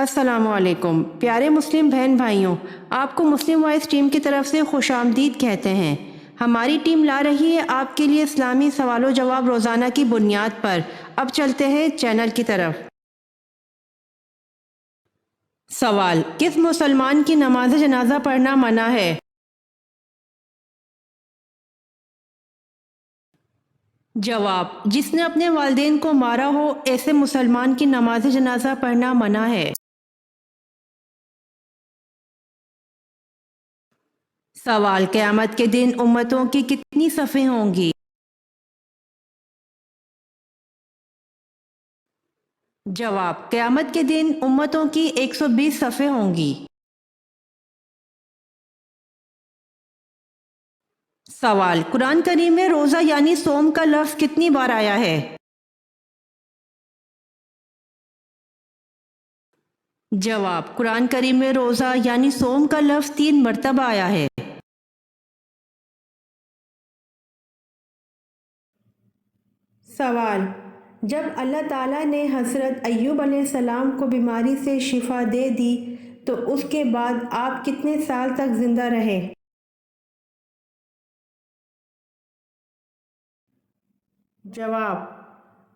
السلام علیکم پیارے مسلم بہن بھائیوں، آپ کو مسلم وائس ٹیم کی طرف سے خوش آمدید کہتے ہیں۔ ہماری ٹیم لا رہی ہے آپ کے لیے اسلامی سوال و جواب روزانہ کی بنیاد پر۔ اب چلتے ہیں چینل کی طرف۔ سوال: کس مسلمان کی نماز جنازہ پڑھنا منع ہے؟ جواب: جس نے اپنے والدین کو مارا ہو ایسے مسلمان کی نماز جنازہ پڑھنا منع ہے۔ سوال: قیامت کے دن امتوں کی کتنی صفیں ہوں گی؟ جواب: قیامت کے دن امتوں کی 120 صفیں ہوں گی۔ سوال: قرآن کریم میں روزہ یعنی صوم کا لفظ کتنی بار آیا ہے؟ جواب: قرآن کریم میں روزہ یعنی صوم کا لفظ 3 مرتبہ آیا ہے۔ سوال: جب اللہ تعالیٰ نے حضرت ایوب علیہ السلام کو بیماری سے شفا دے دی تو اس کے بعد آپ کتنے سال تک زندہ رہے؟ جواب: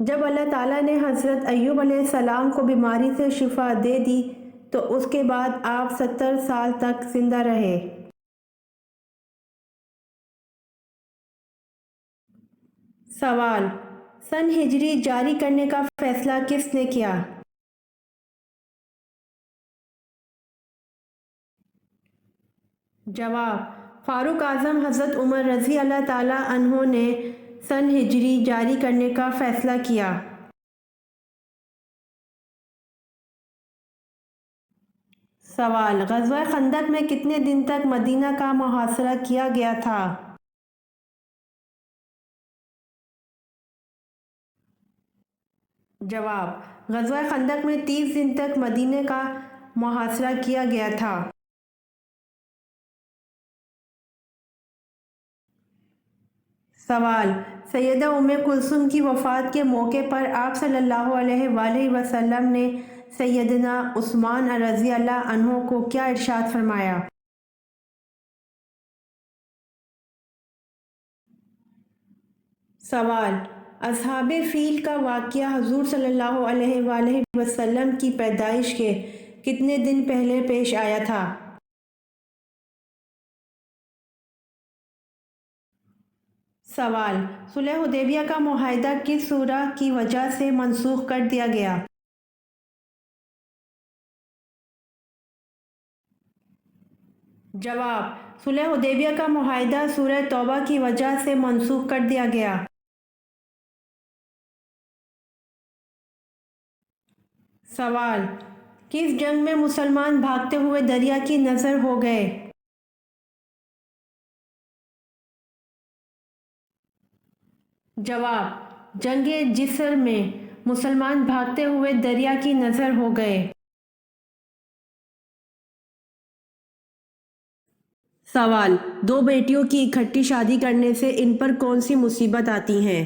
جب اللہ تعالیٰ نے حضرت ایوب علیہ السلام کو بیماری سے شفا دے دی تو اس کے بعد آپ 70 سال تک زندہ رہے۔ سوال: سن ہجری جاری کرنے کا فیصلہ کس نے کیا؟ جواب: فاروق اعظم حضرت عمر رضی اللہ تعالیٰ عنہ نے سن ہجری جاری کرنے کا فیصلہ کیا۔ سوال: غزوہ خندق میں کتنے دن تک مدینہ کا محاصرہ کیا گیا تھا؟ جواب: غزوہ خندق میں 30 دن تک مدینہ کا محاصرہ کیا گیا تھا۔ سوال: سیدہ ام کلثوم کی وفات کے موقع پر آپ صلی اللہ علیہ وآلہ وسلم نے سیدنا عثمان رضی اللہ عنہ کو کیا ارشاد فرمایا؟ سوال: اصحاب فیل کا واقعہ حضور صلی اللہ علیہ وآلہ وسلم کی پیدائش کے کتنے دن پہلے پیش آیا تھا؟ سوال: صلح حدیبیہ کا معاہدہ کس سورہ کی وجہ سے منسوخ کر دیا گیا؟ جواب: صلح حدیبیہ کا معاہدہ سورہ توبہ کی وجہ سے منسوخ کر دیا گیا۔ سوال: کس جنگ میں مسلمان بھاگتے ہوئے دریا کی نظر ہو گئے؟ جواب: جنگ جسر میں مسلمان بھاگتے ہوئے دریا کی نظر ہو گئے۔ سوال: دو بیٹیوں کی اکٹھی شادی کرنے سے ان پر کون سی مصیبت آتی ہیں؟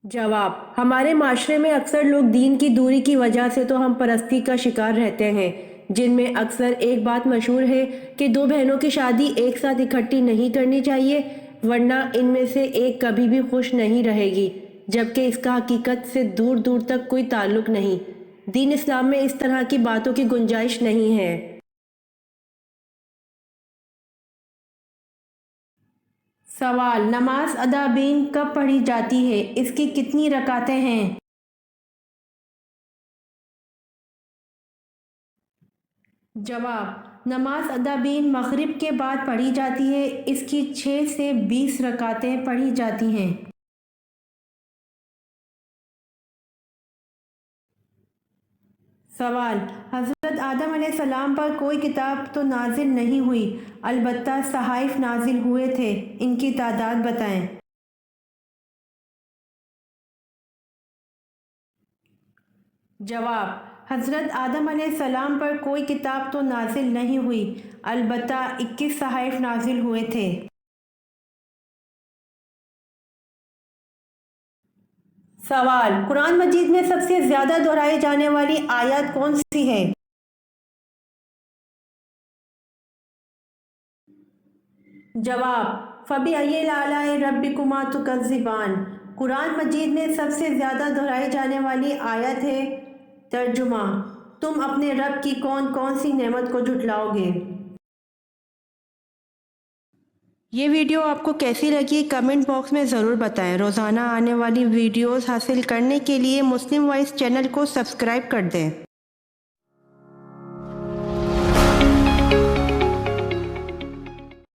جواب: ہمارے معاشرے میں اکثر لوگ دین کی دوری کی وجہ سے تو ہم پرستی کا شکار رہتے ہیں، جن میں اکثر ایک بات مشہور ہے کہ دو بہنوں کی شادی ایک ساتھ اکٹھی نہیں کرنی چاہیے ورنہ ان میں سے ایک کبھی بھی خوش نہیں رہے گی، جبکہ اس کا حقیقت سے دور دور تک کوئی تعلق نہیں۔ دین اسلام میں اس طرح کی باتوں کی گنجائش نہیں ہے۔ سوال: نماز ادابین کب پڑھی جاتی ہے؟ اس کی کتنی رکعتیں ہیں؟ جواب: نماز ادابین مغرب کے بعد پڑھی جاتی ہے، اس کی 6 سے 20 رکعتیں پڑھی جاتی ہیں۔ سوال: حضرت آدم علیہ السلام پر کوئی کتاب تو نازل نہیں ہوئی، البتہ صحائف نازل ہوئے تھے، ان کی تعداد بتائیں۔ جواب: حضرت آدم علیہ السلام پر کوئی کتاب تو نازل نہیں ہوئی، البتہ 21 صحائف نازل ہوئے تھے۔ سوال: قرآن مجید میں سب سے زیادہ دہرائی جانے والی آیت کون سی ہے؟ جواب: فَبِأَيِّ آلَاءِ رَبِّكُمَا تُكَذِّبَانِ۔ قرآن مجید میں سب سے زیادہ دہرائی جانے والی آیت ہے۔ ترجمہ: تم اپنے رب کی کون کون سی نعمت کو جھٹلاؤ گے؟ یہ ویڈیو آپ کو کیسی لگی کمنٹ باکس میں ضرور بتائیں۔ روزانہ آنے والی ویڈیوز حاصل کرنے کے لیے مسلم وائس چینل کو سبسکرائب کر دیں۔